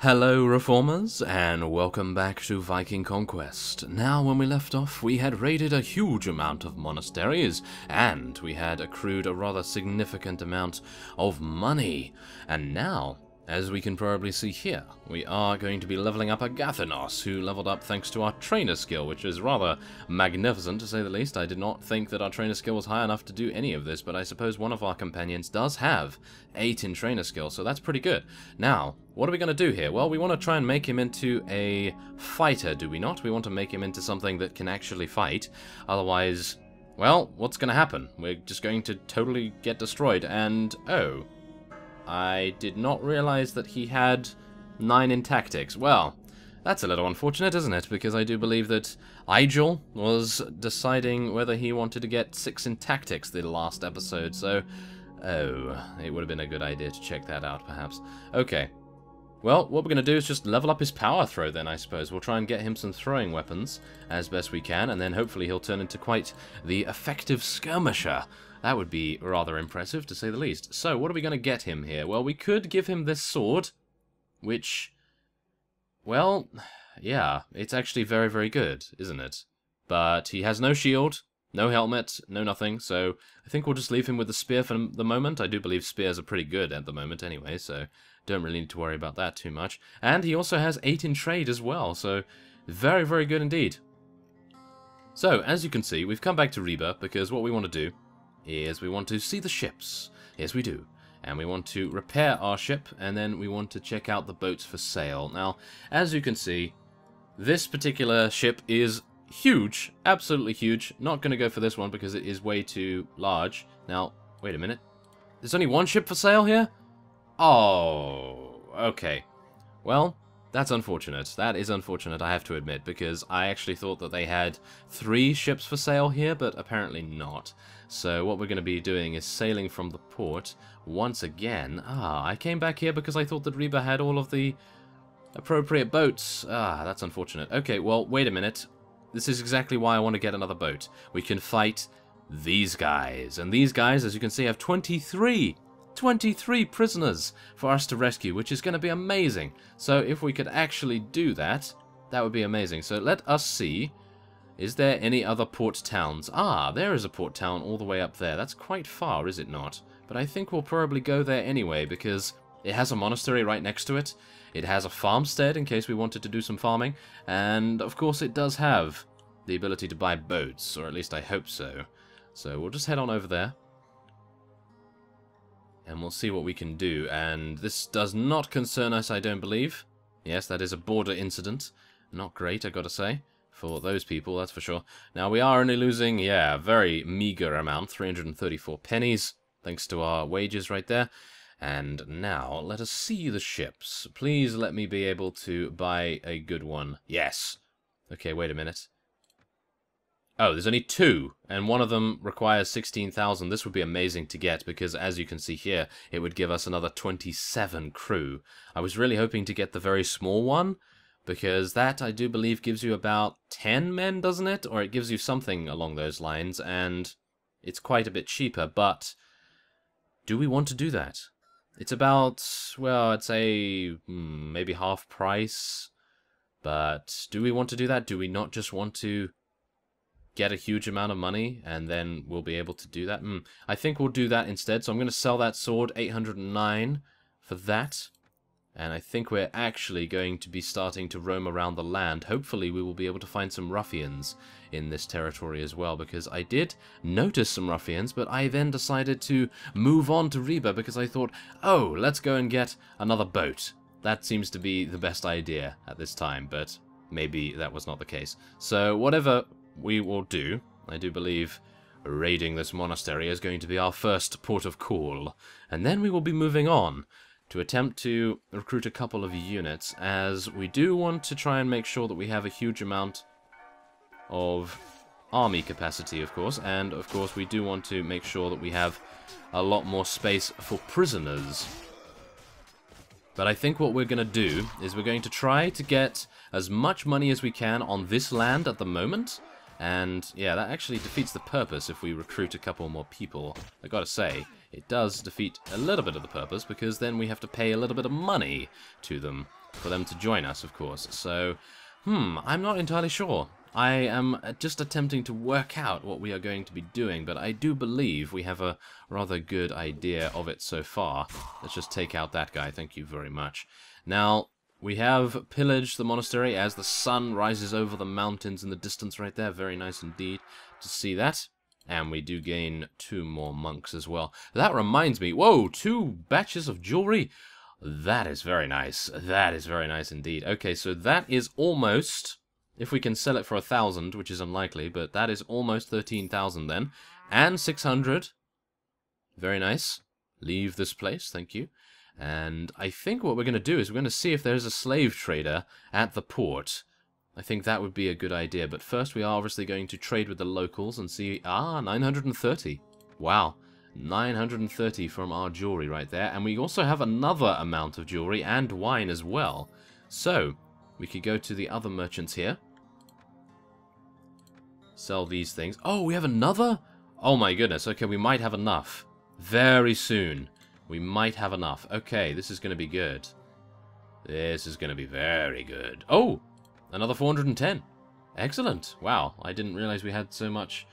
Hello Reformers, and welcome back to Viking Conquest. Now, when we left off, we had raided a huge amount of monasteries, and we had accrued a rather significant amount of money. And now, as we can probably see here, we are going to be leveling up a Gathanos, who leveled up thanks to our trainer skill, which is rather magnificent to say the least. I did not think that our trainer skill was high enough to do any of this, but I suppose one of our companions does have 8 in trainer skill, so that's pretty good. Now, what are we going to do here? Well, we want to try and make him into a fighter, do we not? We want to make him into something that can actually fight. Otherwise, well, what's going to happen? We're just going to totally get destroyed, and oh, I did not realize that he had 9 in tactics. Well, that's a little unfortunate, isn't it? Because I do believe that Igel was deciding whether he wanted to get 6 in tactics the last episode, so oh, it would have been a good idea to check that out, perhaps. Okay. Well, what we're going to do is just level up his power throw then, I suppose. We'll try and get him some throwing weapons as best we can, and then hopefully he'll turn into quite the effective skirmisher. That would be rather impressive, to say the least. So, what are we going to get him here? Well, we could give him this sword, which, well, yeah, it's actually very, very good, isn't it? But he has no shield, no helmet, no nothing, so I think we'll just leave him with the spear for the moment. I do believe spears are pretty good at the moment anyway, so don't really need to worry about that too much. And he also has 8 in trade as well, so very, very good indeed. So, as you can see, we've come back to Reba because what we want to do is we want to see the ships. Yes, we do. And we want to repair our ship, and then we want to check out the boats for sale. Now, as you can see, this particular ship is huge, absolutely huge. Not going to go for this one because it is way too large. Now, wait a minute. There's only one ship for sale here? Oh, okay. Well, that's unfortunate. That is unfortunate, I have to admit, because I actually thought that they had 3 ships for sale here, but apparently not. So what we're going to be doing is sailing from the port once again. Ah, I came back here because I thought that Reba had all of the appropriate boats. Ah, that's unfortunate. Okay, well, wait a minute. This is exactly why I want to get another boat. We can fight these guys. And these guys, as you can see, have 23 prisoners for us to rescue, which is going to be amazing. So if we could actually do that, that would be amazing. So let us see. Is there any other port towns? Ah, there is a port town all the way up there. That's quite far, is it not? But I think we'll probably go there anyway, because it has a monastery right next to it. It has a farmstead in case we wanted to do some farming. And, of course, it does have the ability to buy boats, or at least I hope so. So we'll just head on over there. And we'll see what we can do. And this does not concern us, I don't believe. Yes, that is a border incident. Not great, I gotta say. For those people, that's for sure. Now, we are only losing, yeah, a very meager amount. 334 pennies, thanks to our wages right there. And now, let us see the ships. Please let me be able to buy a good one. Yes. Okay, wait a minute. Oh, there's only 2, and one of them requires 16,000. This would be amazing to get, because as you can see here, it would give us another 27 crew. I was really hoping to get the very small one, because that, I do believe, gives you about 10 men, doesn't it? Or it gives you something along those lines, and it's quite a bit cheaper, but do we want to do that? It's about, well, I'd say maybe half price, but do we want to do that? Do we not just want to get a huge amount of money, and then we'll be able to do that? I think we'll do that instead, so I'm going to sell that sword, 809, for that. And I think we're actually going to be starting to roam around the land. Hopefully we will be able to find some ruffians in this territory as well, because I did notice some ruffians, but I then decided to move on to Reba because I thought, oh, let's go and get another boat. That seems to be the best idea at this time, but maybe that was not the case. So whatever we will do, I do believe raiding this monastery is going to be our first port of call, and then we will be moving on to attempt to recruit a couple of units, as we do want to try and make sure that we have a huge amount of army capacity, of course, and of course we do want to make sure that we have a lot more space for prisoners. But I think what we're going to do is we're going to try to get as much money as we can on this land at the moment. And yeah, that actually defeats the purpose if we recruit a couple more people. I gotta say, it does defeat a little bit of the purpose, because then we have to pay a little bit of money to them, for them to join us, of course. So, I'm not entirely sure. I am just attempting to work out what we are going to be doing, but I do believe we have a rather good idea of it so far. Let's just take out that guy, thank you very much. Now, we have pillaged the monastery as the sun rises over the mountains in the distance right there. Very nice indeed to see that. And we do gain 2 more monks as well. That reminds me, whoa, 2 batches of jewelry. That is very nice. That is very nice indeed. Okay, so that is almost, if we can sell it for 1,000, which is unlikely, but that is almost 13,000 then. And 600. Very nice. Leave this place, thank you. And I think what we're going to do is we're going to see if there's a slave trader at the port. I think that would be a good idea. But first we are obviously going to trade with the locals and see... 930. Wow. 930 from our jewelry right there. And we also have another amount of jewelry and wine as well. So, we could go to the other merchants here. Sell these things. Oh, we have another? Oh my goodness. Okay, we might have enough. Very soon. We might have enough. Okay, this is going to be good. This is going to be very good. Oh! Another 410. Excellent. Wow, I didn't realize we had so much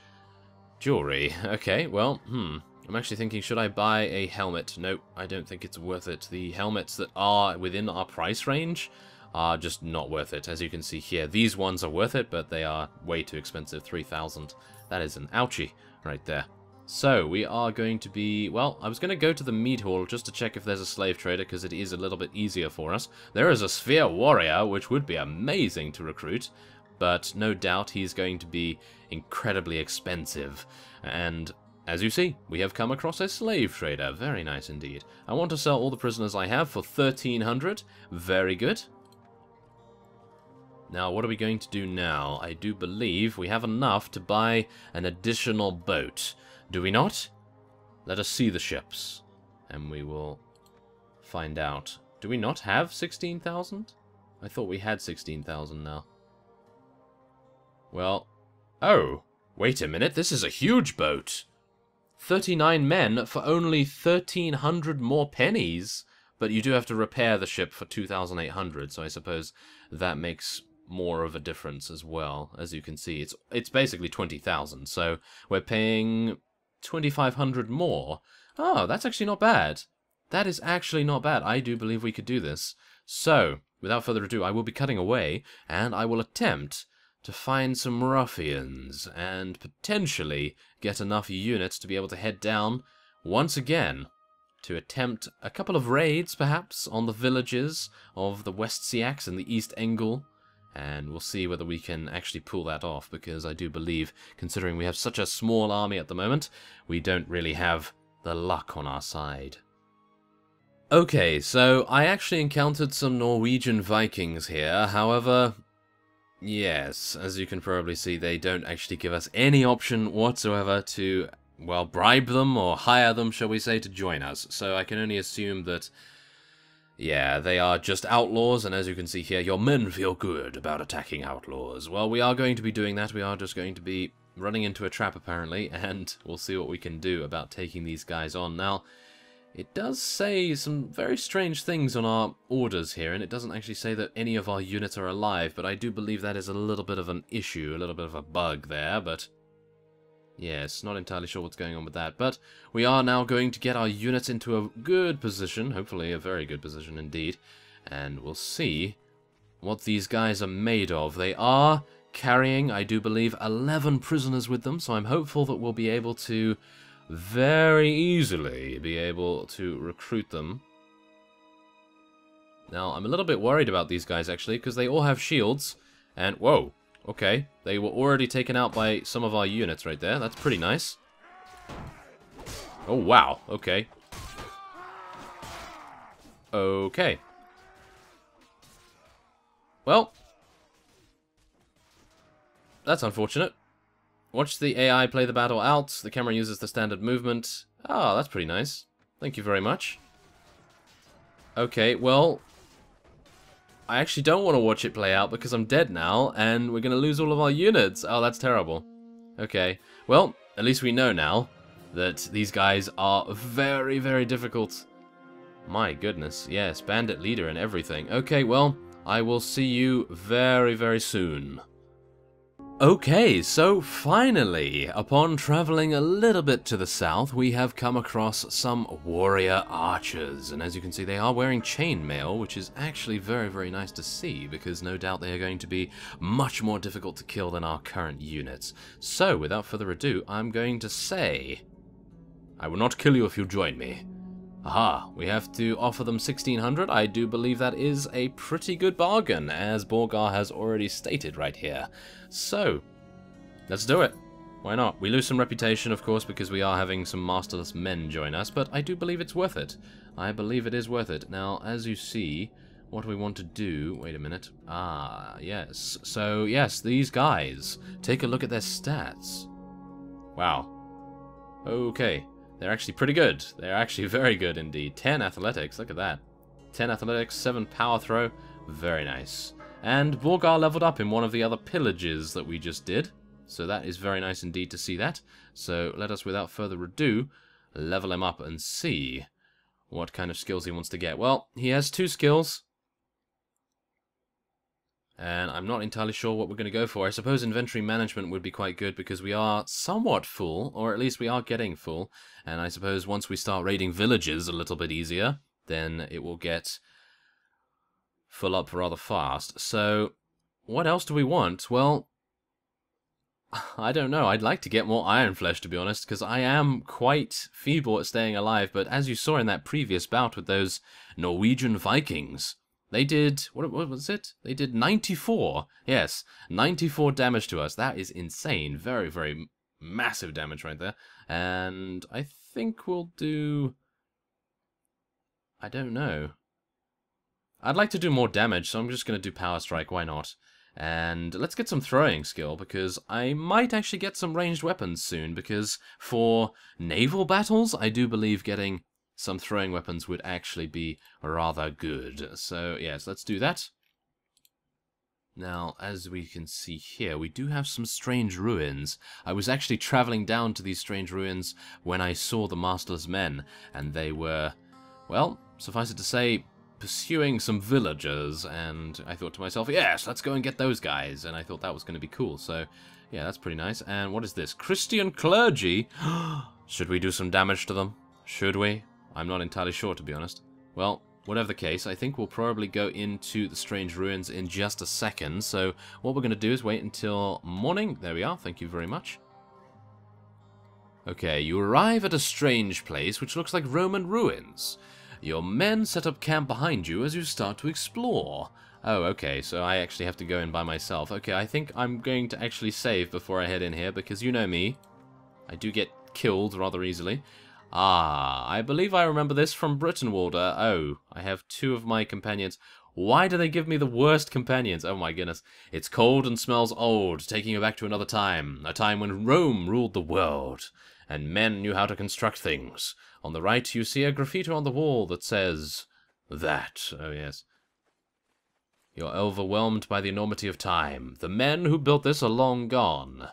jewelry. Okay, well, I'm actually thinking, should I buy a helmet? Nope, I don't think it's worth it. The helmets that are within our price range are just not worth it. As you can see here, these ones are worth it, but they are way too expensive. 3,000. That is an ouchie right there. So, we are going to be... Well, I was going to go to the mead hall just to check if there's a slave trader, because it is a little bit easier for us. There is a sphere warrior, which would be amazing to recruit, but no doubt he's going to be incredibly expensive. And, as you see, we have come across a slave trader. Very nice indeed. I want to sell all the prisoners I have for 1,300. Very good. Now, what are we going to do now? I do believe we have enough to buy an additional boat. Do we not? Let us see the ships, and we will find out. Do we not have 16,000? I thought we had 16,000 now. Well, oh, wait a minute, this is a huge boat. 39 men for only 1,300 more pennies, but you do have to repair the ship for 2,800, so I suppose that makes more of a difference as well. As you can see, it's basically 20,000, so we're paying 2,500 more. Oh, that's actually not bad. That is actually not bad. I do believe we could do this. So, without further ado, I will be cutting away, and I will attempt to find some ruffians, and potentially get enough units to be able to head down once again to attempt a couple of raids, perhaps, on the villages of the West Siax and the East Engel. And we'll see whether we can actually pull that off, because I do believe, considering we have such a small army at the moment, we don't really have the luck on our side. Okay, so I actually encountered some Norwegian Vikings here. However, yes, as you can probably see, they don't actually give us any option whatsoever to, well, bribe them or hire them, shall we say, to join us. So I can only assume that, yeah, they are just outlaws, and as you can see here, your men feel good about attacking outlaws. Well, we are going to be doing that. We are just going to be running into a trap, apparently, and we'll see what we can do about taking these guys on. Now, it does say some very strange things on our orders here, and it doesn't actually say that any of our units are alive, but I do believe that is a little bit of an issue, a little bit of a bug there, but yes, not entirely sure what's going on with that. But we are now going to get our units into a good position, hopefully a very good position indeed, and we'll see what these guys are made of. They are carrying, I do believe, 11 prisoners with them, so I'm hopeful that we'll be able to very easily be able to recruit them. Now, I'm a little bit worried about these guys, actually, because they all have shields, and whoa! Okay, they were already taken out by some of our units right there. That's pretty nice. Oh, wow. Okay. Okay. Well, that's unfortunate. Watch the AI play the battle out. The camera uses the standard movement. Ah, that's pretty nice. Thank you very much. Okay, well, I actually don't want to watch it play out because I'm dead now, and we're going to lose all of our units. Oh, that's terrible. Okay, well, at least we know now. that these guys are very, very difficult. My goodness, yes, bandit leader and everything. Okay, well, I will see you very, very soon. Okay, so finally, upon traveling a little bit to the south, we have come across some warrior archers. And as you can see, they are wearing chainmail, which is actually very, very nice to see, because no doubt they are going to be much more difficult to kill than our current units. So, without further ado, I'm going to say, I will not kill you if you join me. Aha, we have to offer them 1600. I do believe that is a pretty good bargain, as Borgar has already stated right here. So, let's do it. Why not? We lose some reputation, of course, because we are having some masterless men join us, but I do believe it's worth it. I believe it is worth it. Now, as you see, what we want to do... Wait a minute. Ah, yes. So, yes, these guys. Take a look at their stats. Wow. Okay. They're actually pretty good. They're actually very good indeed. 10 athletics, look at that. 10 athletics, 7 power throw. Very nice. And Borgar leveled up in one of the other pillages that we just did. So that is very nice indeed to see that. So let us, without further ado, level him up and see what kind of skills he wants to get. Well, he has 2 skills. And I'm not entirely sure what we're going to go for. I suppose inventory management would be quite good because we are somewhat full, or at least we are getting full. And I suppose once we start raiding villages a little bit easier, then it will get full up rather fast. So, what else do we want? Well, I don't know. I'd like to get more Iron Flesh, to be honest, because I am quite feeble at staying alive. But as you saw in that previous bout with those Norwegian Vikings... They did, what was it? They did 94. Yes, 94 damage to us. That is insane. Very, very massive damage right there. And I think we'll do... I don't know. I'd like to do more damage, so I'm just going to do Power Strike. Why not? And let's get some throwing skill, because I might actually get some ranged weapons soon, because for naval battles, I do believe getting... some throwing weapons would actually be rather good. So, yes, let's do that. Now, as we can see here, we do have some strange ruins. I was actually traveling down to these strange ruins when I saw the Masterless Men, and they were, well, suffice it to say, pursuing some villagers, and I thought to myself, yes, let's go and get those guys, and I thought that was going to be cool, so, yeah, that's pretty nice. And what is this? Christian clergy? Should we do some damage to them? Should we? I'm not entirely sure, to be honest. Well, whatever the case, I think we'll probably go into the strange ruins in just a second. So what we're going to do is wait until morning. There we are. Thank you very much. Okay, you arrive at a strange place which looks like Roman ruins. Your men set up camp behind you as you start to explore. Oh, okay, so I actually have to go in by myself. Okay, I think I'm going to actually save before I head in here, because you know me. I do get killed rather easily. Ah, I believe I remember this from Brytenwalda. Oh, I have 2 of my companions. Why do they give me the worst companions? Oh my goodness. It's cold and smells old, taking you back to another time. A time when Rome ruled the world, and men knew how to construct things. On the right, you see a graffiti on the wall that says... that. Oh yes. You're overwhelmed by the enormity of time. The men who built this are long gone.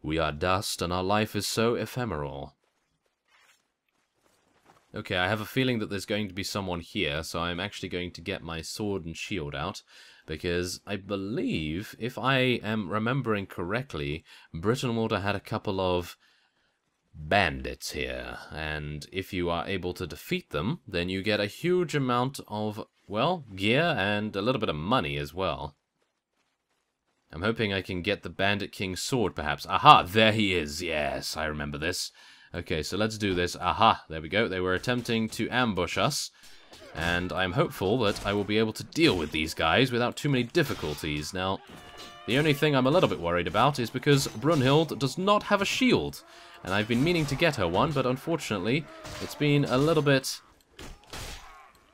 We are dust, and our life is so ephemeral. Okay, I have a feeling that there's going to be someone here, so I'm actually going to get my sword and shield out, because I believe, if I am remembering correctly, Brytenwalda had a couple of bandits here, and if you are able to defeat them, then you get a huge amount of, well, gear and a little bit of money as well. I'm hoping I can get the Bandit King's sword, perhaps. Aha, there he is. Yes, I remember this. Okay, so let's do this. Aha, there we go. They were attempting to ambush us, and I'm hopeful that I will be able to deal with these guys without too many difficulties. Now, the only thing I'm a little bit worried about is because Brunhild does not have a shield, and I've been meaning to get her one, but unfortunately, it's been a little bit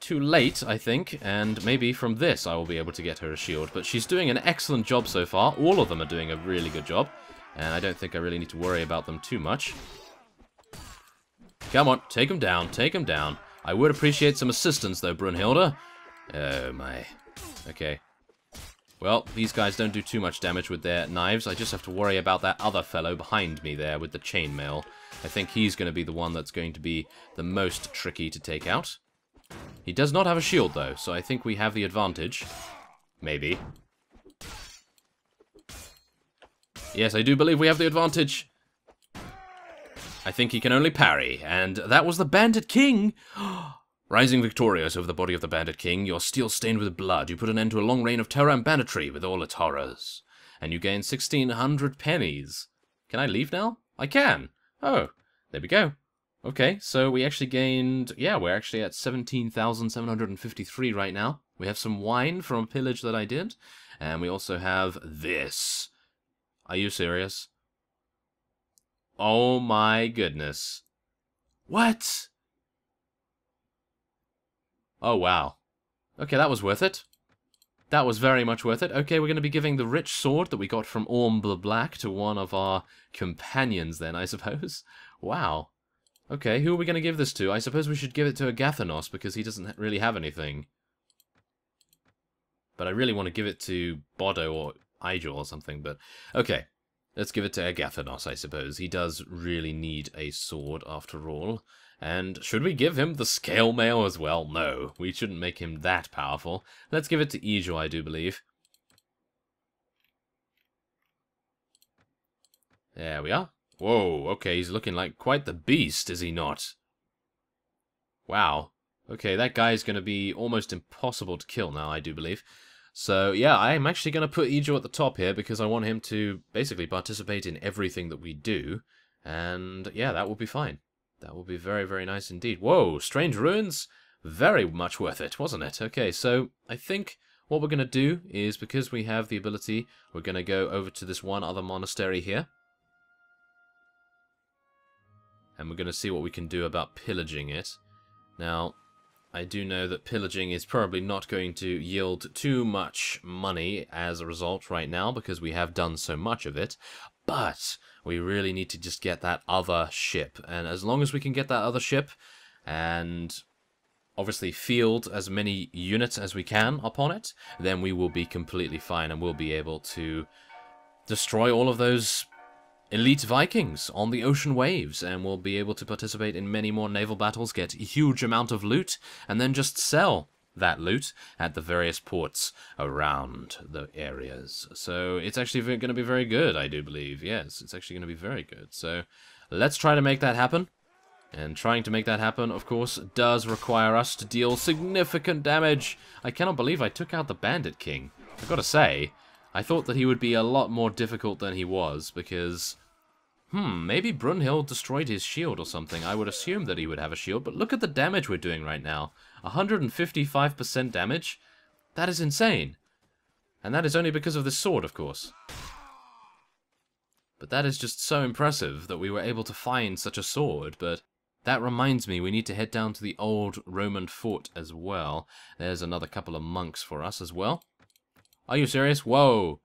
too late, I think, and maybe from this I will be able to get her a shield. But she's doing an excellent job so far. All of them are doing a really good job, and I don't think I really need to worry about them too much. Come on, take him down, take him down. I would appreciate some assistance, though, Brunhilde. Oh, my. Okay. Well, these guys don't do too much damage with their knives. I just have to worry about that other fellow behind me there with the chainmail. I think he's going to be the one that's going to be the most tricky to take out. He does not have a shield, though, so I think we have the advantage. Maybe. Yes, I do believe we have the advantage. I think he can only parry, and that was the Bandit King! Rising victorious over the body of the Bandit King, your steel stained with blood, you put an end to a long reign of terror and banditry with all its horrors. And you gain 1,600 pennies. Can I leave now? I can! Oh, there we go. Okay, so we actually gained... Yeah, we're actually at 17,753 right now. We have some wine from a pillage that I did. And we also have this. Are you serious? Oh my goodness. What? Oh, wow. Okay, that was worth it. That was very much worth it. Okay, we're going to be giving the rich sword that we got from Orm the Black to one of our companions then, I suppose. Wow. Okay, who are we going to give this to? I suppose we should give it to Agathanos, because he doesn't really have anything. But I really want to give it to Bodo or Igel or something, but... Okay, let's give it to Agathanos, I suppose. He does really need a sword, after all. And should we give him the scale mail as well? No, we shouldn't make him that powerful. Let's give it to Igel, I do believe. There we are. Whoa, okay, he's looking like quite the beast, is he not? Wow. Okay, that guy's going to be almost impossible to kill now, I do believe. So, yeah, I'm actually going to put Igel at the top here because I want him to basically participate in everything that we do. And, yeah, that will be fine. That will be very, very nice indeed. Whoa, strange ruins? Very much worth it, wasn't it? Okay, so I think what we're going to do is, because we have the ability, we're going to go over to this one other monastery here. And we're going to see what we can do about pillaging it. Now, I do know that pillaging is probably not going to yield too much money as a result right now, because we have done so much of it. But we really need to just get that other ship. And as long as we can get that other ship, and obviously field as many units as we can upon it, then we will be completely fine and we'll be able to destroy all of those elite Vikings on the ocean waves, and we'll be able to participate in many more naval battles, get a huge amount of loot, and then just sell that loot at the various ports around the areas. So it's actually going to be very good, I do believe. Yes, it's actually going to be very good. So let's try to make that happen. And trying to make that happen, of course, does require us to deal significant damage. I cannot believe I took out the Bandit King. I've got to say, I thought that he would be a lot more difficult than he was, because... maybe Brunhild destroyed his shield or something. I would assume that he would have a shield, but look at the damage we're doing right now. 155% damage? That is insane. And that is only because of this sword, of course. But that is just so impressive that we were able to find such a sword, but that reminds me we need to head down to the old Roman fort as well. There's another couple of monks for us as well. Are you serious? Whoa!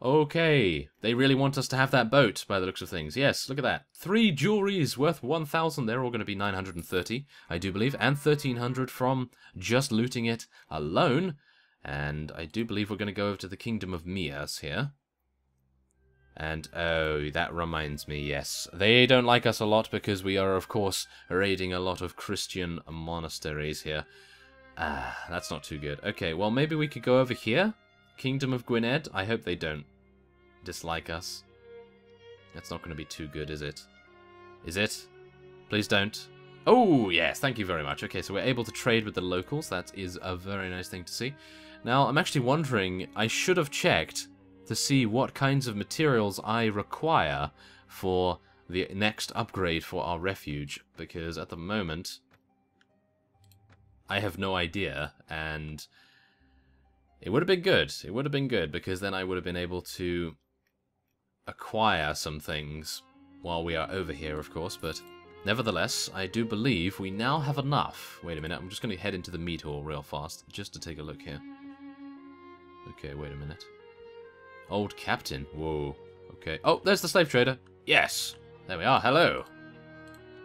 Okay, they really want us to have that boat, by the looks of things. Yes, look at that. 3 jewelries worth 1,000. They're all going to be 930, I do believe, and 1,300 from just looting it alone. And I do believe we're going to go over to the Kingdom of Mias here. And, oh, that reminds me, yes. They don't like us a lot because we are, of course, raiding a lot of Christian monasteries here. Ah, that's not too good. Okay, well, maybe we could go over here. Kingdom of Gwynedd. I hope they don't dislike us. That's not going to be too good, is it? Is it? Please don't. Oh, yes, thank you very much. Okay, so we're able to trade with the locals. That is a very nice thing to see. Now, I'm actually wondering, I should have checked to see what kinds of materials I require for the next upgrade for our refuge, because at the moment, I have no idea, and... it would have been good. It would have been good, because then I would have been able to acquire some things while we are over here, of course, but nevertheless, I do believe we now have enough. Wait a minute, I'm just going to head into the meat hall real fast, just to take a look here. Okay, wait a minute. Old captain. Whoa. Okay. Oh, there's the slave trader. Yes! There we are. Hello!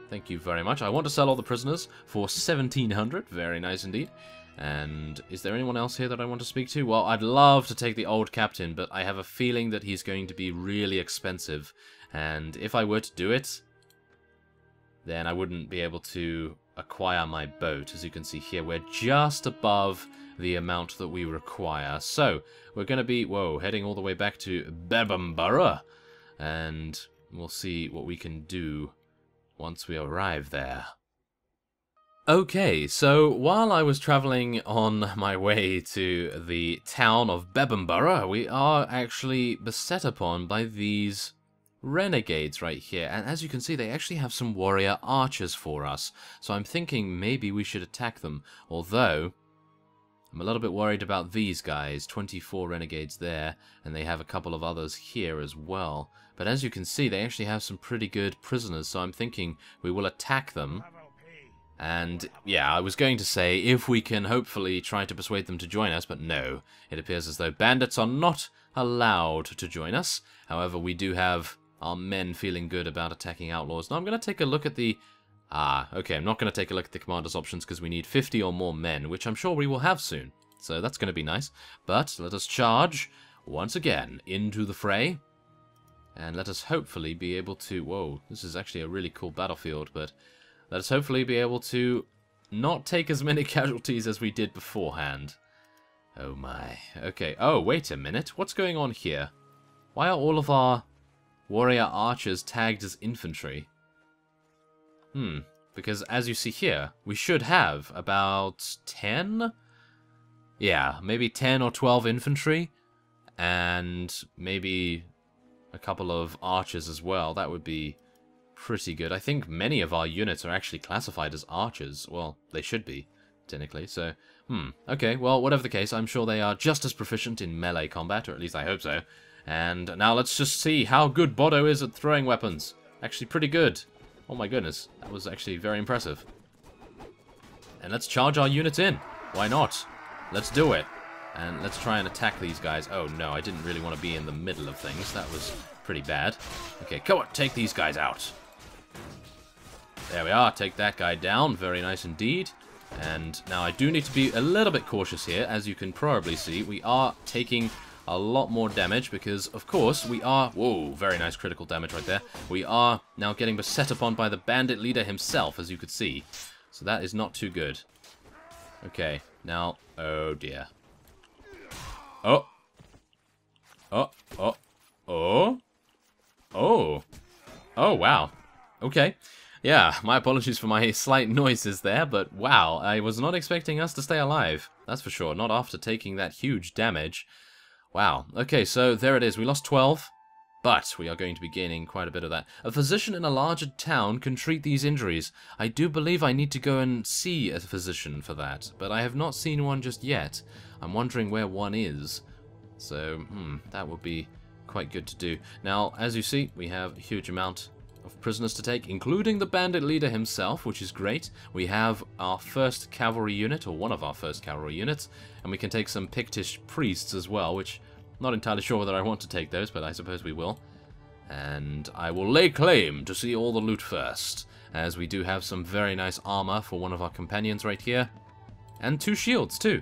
Thank you very much. I want to sell all the prisoners for 1,700. Very nice indeed. And is there anyone else here that I want to speak to? Well, I'd love to take the old captain, but I have a feeling that he's going to be really expensive. And if I were to do it, then I wouldn't be able to acquire my boat. As you can see here, we're just above the amount that we require. So, we're going to be, heading all the way back to Bebambara. And we'll see what we can do once we arrive there. Okay, so while I was traveling on my way to the town of Bebambara, we are actually beset upon by these renegades right here. And as you can see, they actually have some warrior archers for us. So I'm thinking maybe we should attack them. Although, I'm a little bit worried about these guys. 24 renegades there, and they have a couple of others here as well. But as you can see, they actually have some pretty good prisoners. So I'm thinking we will attack them. And, yeah, I was going to say, if we can hopefully try to persuade them to join us, but no. It appears as though bandits are not allowed to join us. However, we do have our men feeling good about attacking outlaws. Now, I'm going to take a look at the... okay, I'm not going to take a look at the commander's options because we need 50 or more men, which I'm sure we will have soon. So that's going to be nice. But let us charge, once again, into the fray. And let us hopefully be able to... Whoa, this is actually a really cool battlefield, but... Let us hopefully be able to not take as many casualties as we did beforehand. Oh my. Okay. Oh, wait a minute. What's going on here? Why are all of our warrior archers tagged as infantry? Because as you see here, we should have about 10? Yeah, maybe 10 or 12 infantry. And maybe a couple of archers as well. That would be pretty good. I think many of our units are actually classified as archers. Well, they should be, technically. So, okay, well, whatever the case, I'm sure they are just as proficient in melee combat, or at least I hope so. And now let's just see how good Bodo is at throwing weapons. Actually pretty good. Oh my goodness, that was actually very impressive. And let's charge our units in. Why not? Let's do it. And let's try and attack these guys. Oh no, I didn't really want to be in the middle of things. That was pretty bad. Okay, come on, take these guys out. There we are, take that guy down, very nice indeed. And now I do need to be a little bit cautious here, as you can probably see. We are taking a lot more damage because, of course, we are... Whoa, very nice critical damage right there. We are now getting beset upon by the bandit leader himself, as you could see. So that is not too good. Okay, now... Oh, dear. Oh. Oh, oh, oh. Oh. Oh, wow. Okay. Yeah, my apologies for my slight noises there, but wow, I was not expecting us to stay alive. That's for sure, not after taking that huge damage. Wow, okay, so there it is. We lost 12, but we are going to be gaining quite a bit of that. A physician in a larger town can treat these injuries. I do believe I need to go and see a physician for that, but I have not seen one just yet. I'm wondering where one is. So, that would be quite good to do. Now, as you see, we have a huge amount of prisoners to take, including the bandit leader himself, which is great. We have our first cavalry unit, or one of our first cavalry units, and we can take some Pictish priests as well, which I'm not entirely sure whether I want to take those, but I suppose we will. And I will lay claim to see all the loot first, as we do have some very nice armor for one of our companions right here, and 2 shields too.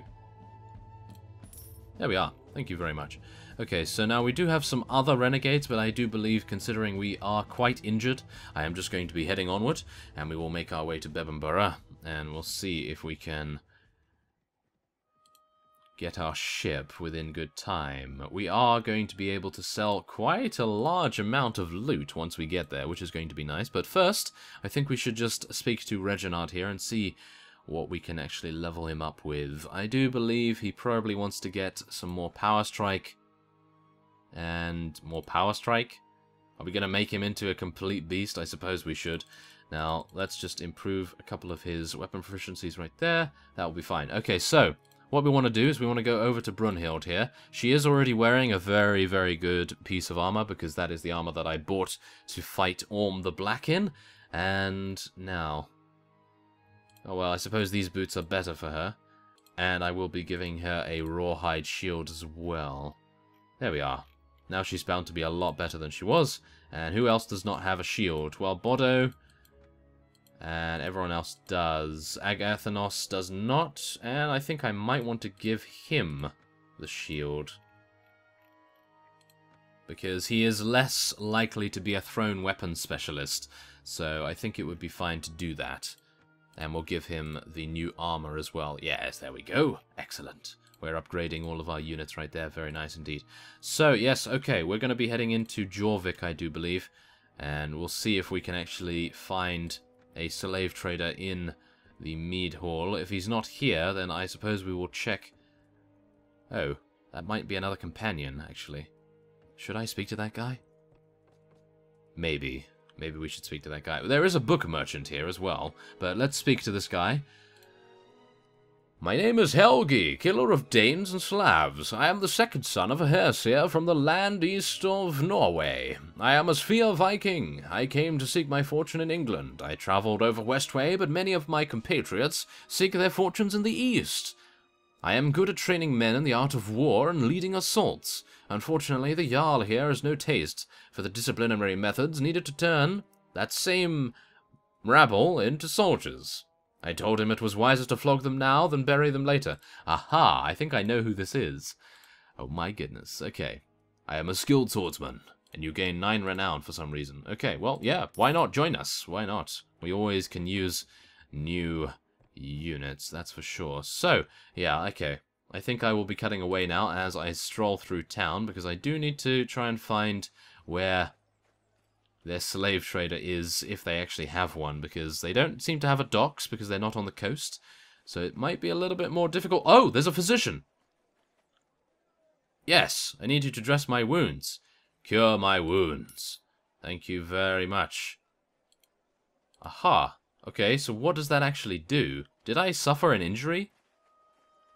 There we are. Thank you very much. Okay, so now we do have some other renegades, but I do believe, considering we are quite injured, I am just going to be heading onward, and we will make our way to Bebambara, and we'll see if we can get our ship within good time. We are going to be able to sell quite a large amount of loot once we get there, which is going to be nice. But first, I think we should just speak to Reginald here and see what we can actually level him up with. I do believe he probably wants to get some more power strike. And more power strike? Are we going to make him into a complete beast? I suppose we should. Now, let's just improve a couple of his weapon proficiencies right there. That will be fine. Okay, so what we want to do is we want to go over to Brunhild here. She is already wearing a very, very good piece of armor, because that is the armor that I bought to fight Orm the Black in. And now... Oh, well, I suppose these boots are better for her. And I will be giving her a rawhide shield as well. There we are. Now she's bound to be a lot better than she was. And who else does not have a shield? Well, Bodo And everyone else does. Agathanos does not, and I think I might want to give him the shield. Because he is less likely to be a thrown weapon specialist, so I think it would be fine to do that. And we'll give him the new armor as well. Yes, there we go. Excellent. We're upgrading all of our units right there. Very nice indeed. So, yes, okay, we're going to be heading into Jorvik, I do believe. And we'll see if we can actually find a slave trader in the Mead Hall. If he's not here, then I suppose we will check... Oh, that might be another companion, actually. Should I speak to that guy? Maybe. Maybe we should speak to that guy. There is a book merchant here as well, but let's speak to this guy. My name is Helgi, killer of Danes and Slavs. I am the second son of a Herseer from the land east of Norway. I am a Sphere Viking. I came to seek my fortune in England. I travelled over Westway, but many of my compatriots seek their fortunes in the east. I am good at training men in the art of war and leading assaults. Unfortunately, the Jarl here has no taste for the disciplinary methods needed to turn that same rabble into soldiers. I told him it was wiser to flog them now than bury them later. Aha, I think I know who this is. Oh my goodness, okay. I am a skilled swordsman, and you gain 9 renown for some reason. Okay, well, yeah, why not join us? Why not? We always can use new units, that's for sure. So, yeah, okay. I think I will be cutting away now as I stroll through town, because I do need to try and find where their slave trader is, if they actually have one, because they don't seem to have a docks, because they're not on the coast. So it might be a little bit more difficult. Oh, there's a physician! Yes, I need you to dress my wounds. Cure my wounds. Thank you very much. Aha. Okay, so what does that actually do? Did I suffer an injury?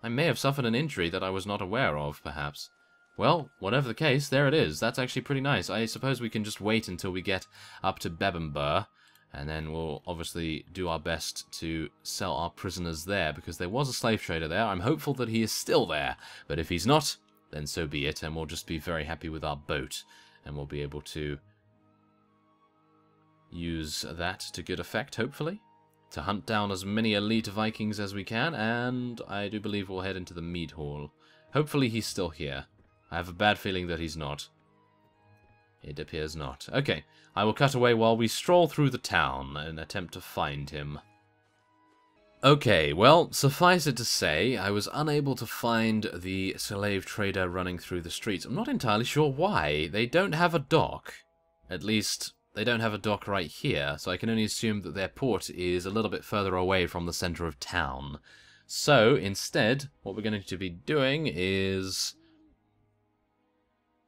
I may have suffered an injury that I was not aware of, perhaps. Well, whatever the case, there it is. That's actually pretty nice. I suppose we can just wait until we get up to Bebbanburg, and then we'll obviously do our best to sell our prisoners there, because there was a slave trader there. I'm hopeful that he is still there, but if he's not, then so be it, and we'll just be very happy with our boat, and we'll be able to use that to good effect, hopefully, to hunt down as many elite Vikings as we can, and I do believe we'll head into the Mead Hall. Hopefully he's still here. I have a bad feeling that he's not. It appears not. Okay, I will cut away while we stroll through the town and attempt to find him. Okay, well, suffice it to say, I was unable to find the slave trader running through the streets. I'm not entirely sure why. They don't have a dock. At least, they don't have a dock right here, so I can only assume that their port is a little bit further away from the center of town. So, instead, what we're going to be doing is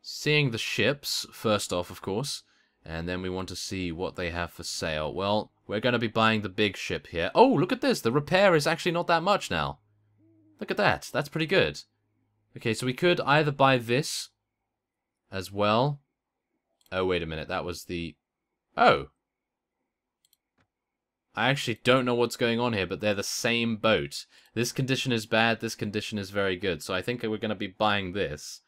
seeing the ships, first off, of course, and then we want to see what they have for sale. Well, we're going to be buying the big ship here. Oh, look at this! The repair is actually not that much now. Look at that. That's pretty good. Okay, so we could either buy this as well. Oh, wait a minute. That was the... Oh. I actually don't know what's going on here, but they're the same boat. This condition is bad, this condition is very good. So I think we're going to be buying this.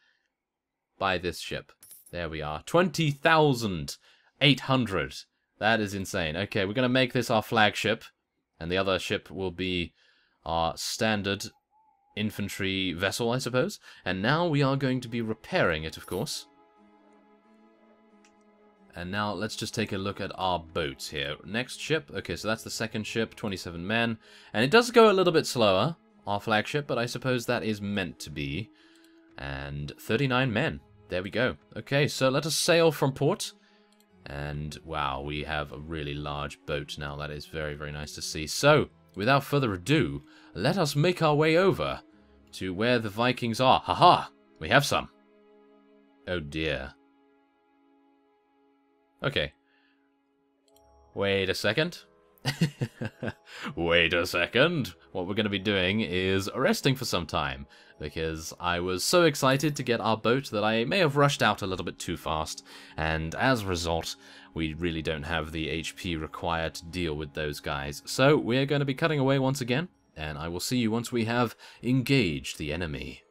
Buy this ship. There we are. 20,800. That is insane. Okay, we're going to make this our flagship. And the other ship will be our standard infantry vessel, I suppose. And now we are going to be repairing it, of course. And now let's just take a look at our boats here. Next ship. Okay, so that's the second ship, 27 men. And it does go a little bit slower, our flagship, but I suppose that is meant to be. And 39 men. There we go. Okay, so let us sail from port. And wow, we have a really large boat now. That is very, very nice to see. So, without further ado, let us make our way over to where the Vikings are. Haha! We have some. Oh dear. Okay. Wait a second. Wait a second. What we're going to be doing is resting for some time, because I was so excited to get our boat that I may have rushed out a little bit too fast, and as a result, we really don't have the HP required to deal with those guys. So we're going to be cutting away once again, and I will see you once we have engaged the enemy.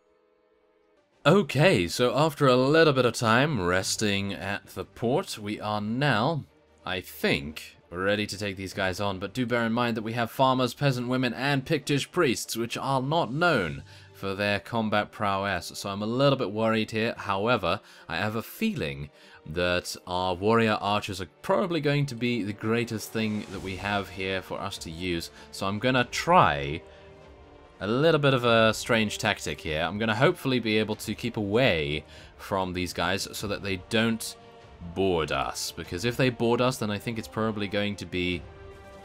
Okay, so after a little bit of time resting at the port, we are now, I think, We're ready to take these guys on, but do bear in mind that we have farmers, peasant women, and Pictish priests, which are not known for their combat prowess. So I'm a little bit worried here. However, I have a feeling that our warrior archers are probably going to be the greatest thing that we have here for us to use. So I'm going to try a little bit of a strange tactic here. I'm going to hopefully be able to keep away from these guys so that they don't board us, because if they board us, then I think it's probably going to be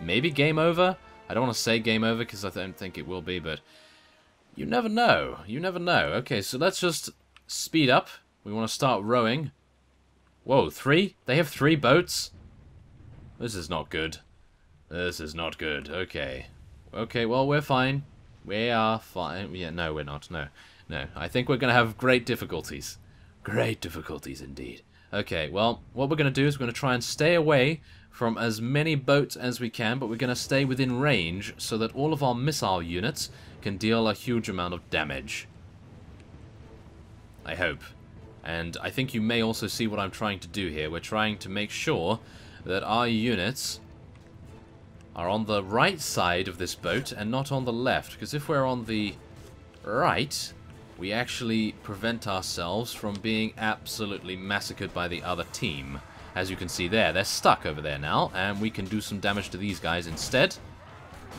maybe game over. I don't want to say game over because I don't think it will be, but you never know. You never know. Okay, so let's just speed up. We want to start rowing. Whoa, 3? They have 3 boats? This is not good. This is not good. Okay. Okay, well, we're fine. We are fine. Yeah, no, we're not. No. No. I think we're going to have great difficulties. Great difficulties indeed. Okay, well, what we're going to do is we're going to try and stay away from as many boats as we can, but we're going to stay within range so that all of our missile units can deal a huge amount of damage. I hope. And I think you may also see what I'm trying to do here. We're trying to make sure that our units are on the right side of this boat and not on the left, because if we're on the right, we actually prevent ourselves from being absolutely massacred by the other team. As you can see there, they're stuck over there now, and we can do some damage to these guys instead.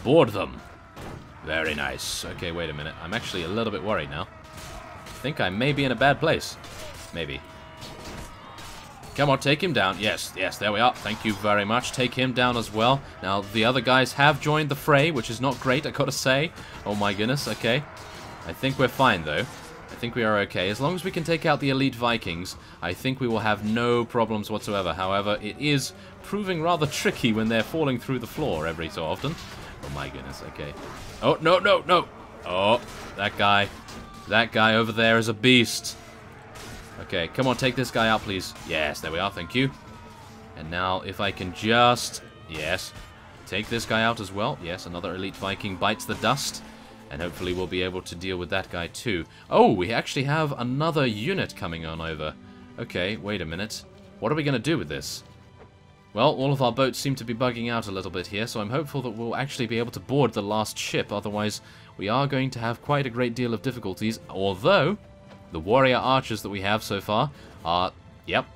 Board them. Very nice. Okay, wait a minute. I'm actually a little bit worried now. I think I may be in a bad place. Maybe. Come on, take him down. Yes, yes, there we are. Thank you very much. Take him down as well. Now, the other guys have joined the fray, which is not great, I gotta say. Oh my goodness, okay. I think we're fine, though. I think we are okay. As long as we can take out the elite Vikings, I think we will have no problems whatsoever. However, it is proving rather tricky when they're falling through the floor every so often. Oh my goodness, okay. Oh, no, no, no! Oh, that guy over there is a beast. Okay, come on, take this guy out, please. Yes, there we are, thank you. And now, if I can just... Yes. Take this guy out as well. Yes, another elite Viking bites the dust. And hopefully we'll be able to deal with that guy too. Oh, we actually have another unit coming on over. Okay, wait a minute. What are we going to do with this? Well, all of our boats seem to be bugging out a little bit here, so I'm hopeful that we'll actually be able to board the last ship. Otherwise, we are going to have quite a great deal of difficulties. Although, the warrior archers that we have so far are, yep,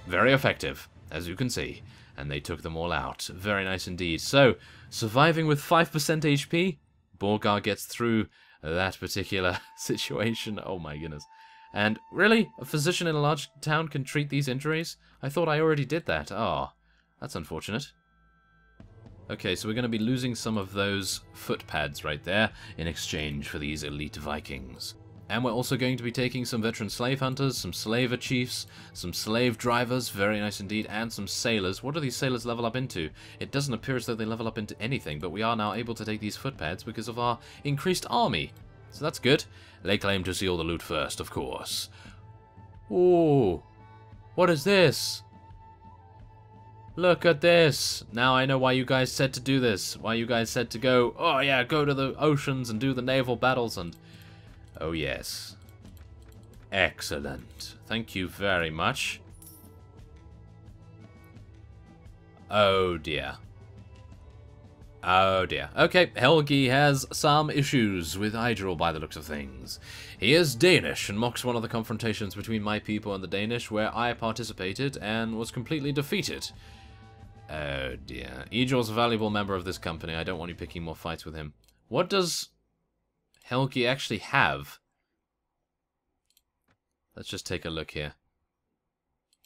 very effective, as you can see. And they took them all out. Very nice indeed. So, surviving with 5% HP... Borgar gets through that particular situation. Oh my goodness. And really? A physician in a large town can treat these injuries? I thought I already did that. Oh, that's unfortunate. Okay, so we're going to be losing some of those foot pads right there in exchange for these elite Vikings. And we're also going to be taking some veteran slave hunters, some slaver chiefs, some slave drivers, very nice indeed, and some sailors. What do these sailors level up into? It doesn't appear as though they level up into anything, but we are now able to take these footpads because of our increased army. So that's good. Lay claim to see all the loot first, of course. Ooh, what is this? Look at this. Now I know why you guys said to do this. Why you guys said to go, oh yeah, go to the oceans and do the naval battles and... Oh, yes. Excellent. Thank you very much. Oh, dear. Oh, dear. Okay, Helgi has some issues with Idril by the looks of things. He is Danish and mocks one of the confrontations between my people and the Danish where I participated and was completely defeated. Oh, dear. Idril's a valuable member of this company. I don't want you picking more fights with him. What does... Helgi actually have? Let's just take a look here.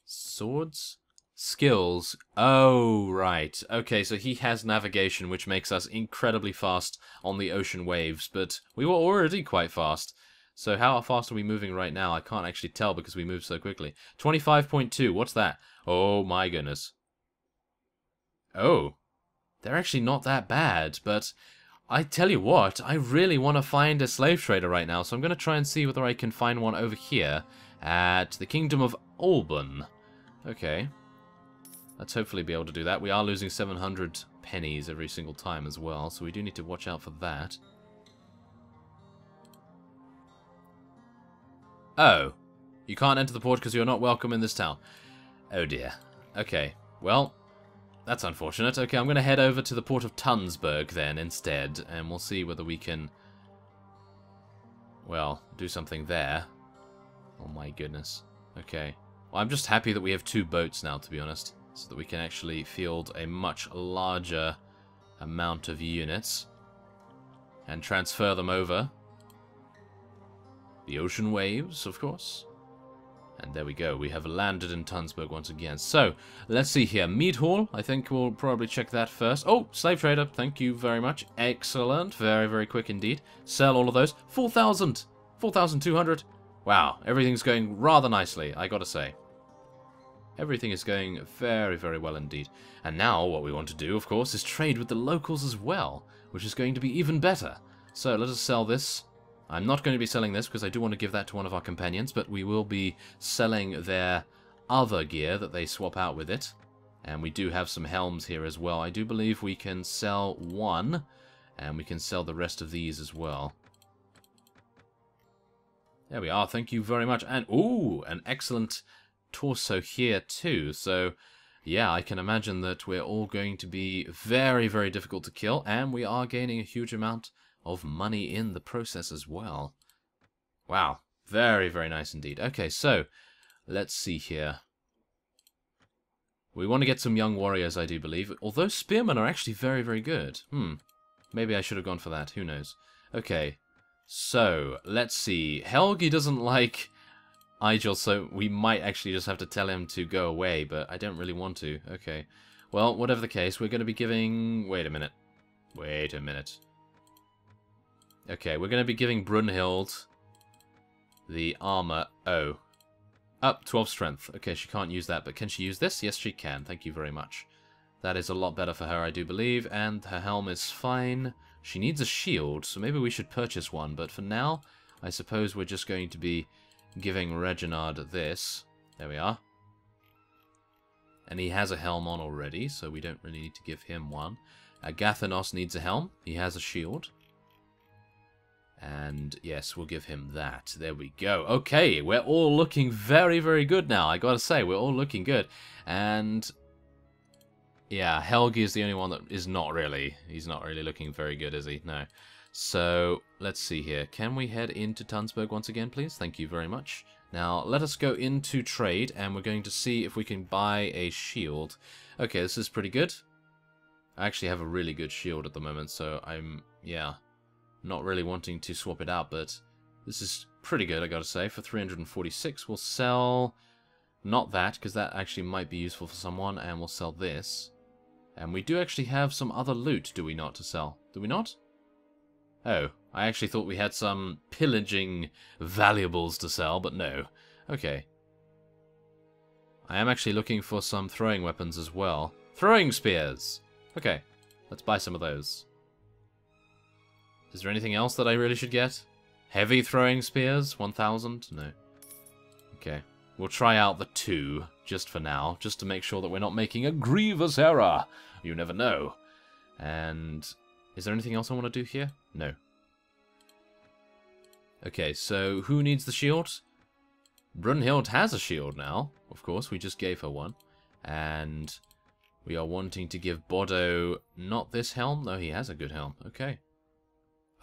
Swords? Skills. Oh, right. Okay, so he has navigation, which makes us incredibly fast on the ocean waves, but we were already quite fast. So how fast are we moving right now? I can't actually tell because we move so quickly. 25.2, what's that? Oh my goodness. Oh, they're actually not that bad, but... I tell you what, I really want to find a slave trader right now, so I'm going to try and see whether I can find one over here at the Kingdom of Alban. Okay. Let's hopefully be able to do that. We are losing 700 pennies every single time as well, so we do need to watch out for that. Oh. You can't enter the port because you're not welcome in this town. Oh dear. Okay. Well, that's unfortunate. Okay, I'm going to head over to the port of Tunsberg then instead, and we'll see whether we can, well, do something there. Oh my goodness. Okay. Well, I'm just happy that we have 2 boats now, to be honest, so that we can actually field a much larger amount of units and transfer them over the ocean waves, of course. And there we go, we have landed in Tunsberg once again. So, let's see here. Mead Hall, I think we'll probably check that first. Oh, slave trader, thank you very much. Excellent, very, very quick indeed. Sell all of those. 4,000! 4,200! Wow, everything's going rather nicely, I gotta say. Everything is going very, very well indeed. And now, what we want to do, of course, is trade with the locals as well, which is going to be even better. So, let us sell this. I'm not going to be selling this because I do want to give that to one of our companions, but we will be selling their other gear that they swap out with it. And we do have some helms here as well. I do believe we can sell one, and we can sell the rest of these as well. There we are, thank you very much. And, ooh, an excellent torso here too. So, yeah, I can imagine that we're all going to be very, very difficult to kill, and we are gaining a huge amount of money in the process as well. Wow, very, very nice indeed. Okay, so, let's see here. We want to get some young warriors, I do believe, although spearmen are actually very, very good. Maybe I should have gone for that, who knows. Okay, so, let's see. Helgi doesn't like Igel, so we might actually just have to tell him to go away, but I don't really want to. Okay, well, whatever the case, we're going to be giving... Wait a minute. Okay, we're going to be giving Brunhild the armor. Oh. Up 12 strength. Okay, she can't use that, but can she use this? Yes, she can. Thank you very much. That is a lot better for her, I do believe, and her helm is fine. She needs a shield, so maybe we should purchase one, but for now, I suppose we're just going to be giving Reginald this. There we are. And he has a helm on already, so we don't really need to give him one. Gathanos needs a helm. He has a shield. And yes, we'll give him that. There we go. Okay, we're all looking very, very good now. I gotta say, we're all looking good. And yeah, Helgi is the only one that is not really. He's not really looking very good, is he? No. So, let's see here. Can we head into Tunsberg once again, please? Thank you very much. Now, let us go into trade, and we're going to see if we can buy a shield. Okay, this is pretty good. I actually have a really good shield at the moment, so I'm, yeah, not really wanting to swap it out, but this is pretty good, I gotta say. For 346, we'll sell not that, because that actually might be useful for someone, and we'll sell this. And we do actually have some other loot, do we not, to sell? Do we not? Oh, I actually thought we had some pillaging valuables to sell, but no. Okay. I am actually looking for some throwing weapons as well. Throwing spears! Okay, let's buy some of those. Is there anything else that I really should get? Heavy throwing spears? 1,000? No. Okay. We'll try out the 2, just for now, just to make sure that we're not making a grievous error. You never know. And is there anything else I want to do here? No. Okay, so who needs the shield? Brunhild has a shield now. Of course, we just gave her one. And we are wanting to give Bodo not this helm. No, he has a good helm. Okay.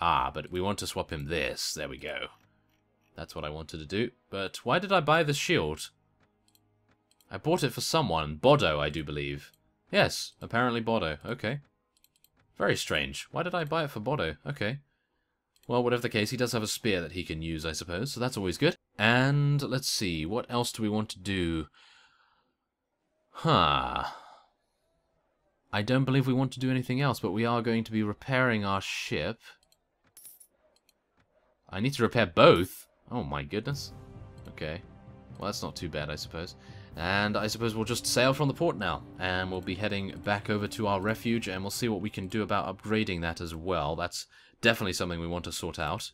Ah, but we want to swap him this. There we go. That's what I wanted to do. But why did I buy the shield? I bought it for someone. Bodo, I do believe. Yes, apparently Bodo. Okay. Very strange. Why did I buy it for Bodo? Okay. Well, whatever the case, he does have a spear that he can use, I suppose, so that's always good. And let's see, what else do we want to do? Huh. I don't believe we want to do anything else, but we are going to be repairing our ship. I need to repair both? Oh my goodness. Okay. Well, that's not too bad, I suppose. And I suppose we'll just sail from the port now. And we'll be heading back over to our refuge, and we'll see what we can do about upgrading that as well. That's definitely something we want to sort out.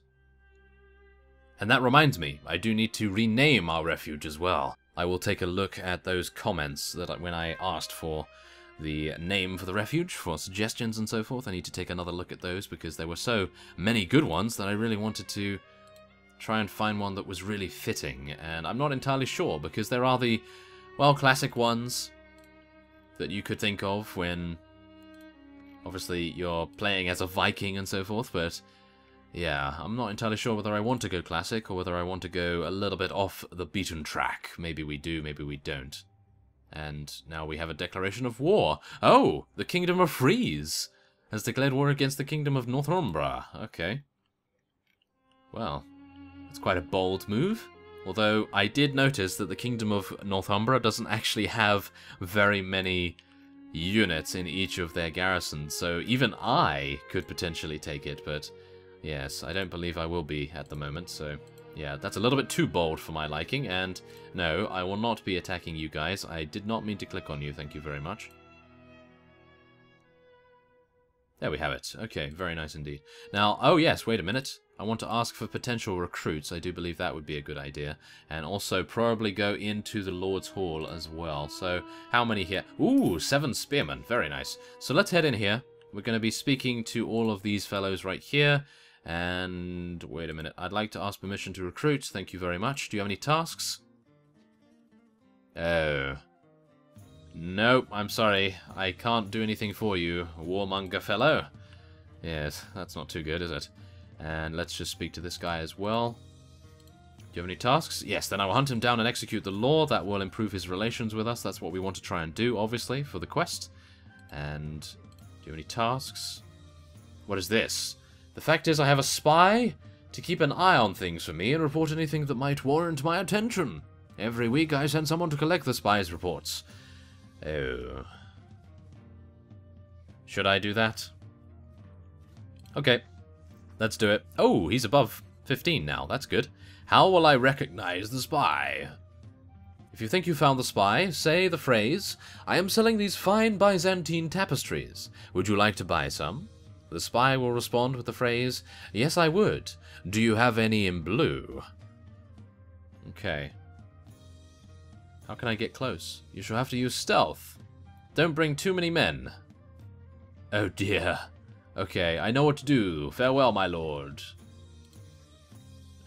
And that reminds me, I do need to rename our refuge as well. I will take a look at those comments that when I asked for the name for the refuge, for suggestions and so forth. I need to take another look at those because there were so many good ones that I really wanted to try and find one that was really fitting. And I'm not entirely sure because there are the, well, classic ones. that you could think of when, obviously, you're playing as a Viking and so forth, but yeah, I'm not entirely sure whether I want to go classic or whether I want to go a little bit off the beaten track. Maybe we do, maybe we don't. And now we have a declaration of war. Oh, the Kingdom of Frise has declared war against the Kingdom of Northumbria. Okay. Well, that's quite a bold move. Although I did notice that the Kingdom of Northumbria doesn't actually have very many units in each of their garrisons, so even I could potentially take it, but yes, I don't believe I will be at the moment, so yeah, that's a little bit too bold for my liking, and no, I will not be attacking you guys. I did not mean to click on you, thank you very much. There we have it. Okay, very nice indeed. Now, oh yes, wait a minute. I want to ask for potential recruits. I do believe that would be a good idea. And also probably go into the Lord's Hall as well. So, how many here? Ooh, 7 spearmen. Very nice. So let's head in here. We're going to be speaking to all of these fellows right here. And, wait a minute. I'd like to ask permission to recruit. Thank you very much. Do you have any tasks? Oh. Nope, I'm sorry. I can't do anything for you, warmonger fellow. Yes, that's not too good, is it? And let's just speak to this guy as well. Do you have any tasks? Yes, then I will hunt him down and execute the law. That will improve his relations with us. That's what we want to try and do, obviously, for the quest. And do you have any tasks? What is this? The fact is I have a spy to keep an eye on things for me and report anything that might warrant my attention. Every week I send someone to collect the spy's reports. Oh. Should I do that? Okay. Let's do it. Oh, he's above 15 now. That's good. How will I recognize the spy? If you think you found the spy, say the phrase, I am selling these fine Byzantine tapestries. Would you like to buy some? The spy will respond with the phrase, yes, I would. Do you have any in blue? Okay. How can I get close? You shall have to use stealth. Don't bring too many men. Oh dear. Okay, I know what to do. Farewell, my lord.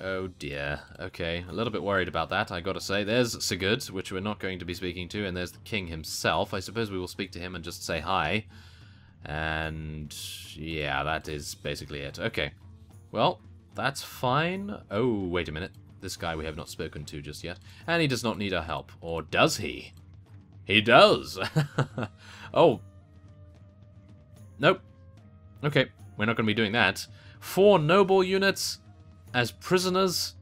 Oh dear. Okay, a little bit worried about that, I gotta say. There's Sigurd, which we're not going to be speaking to, and there's the king himself. I suppose we will speak to him and just say hi. And yeah, that is basically it. Okay. Well, that's fine. Oh, wait a minute. This guy we have not spoken to just yet. And he does not need our help. Or does he? He does! Oh. Nope. Okay, we're not going to be doing that. 4 noble units as prisoners?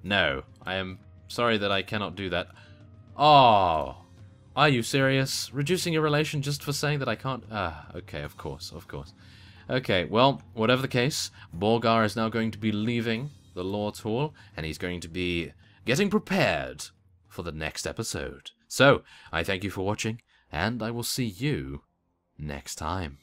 No. I am sorry that I cannot do that. Oh. Are you serious? Reducing your relation just for saying that I can't? Okay, of course, of course. Okay, well, whatever the case, Borgar is now going to be leaving the Lord's Hall, and he's going to be getting prepared for the next episode. So, I thank you for watching, and I will see you next time.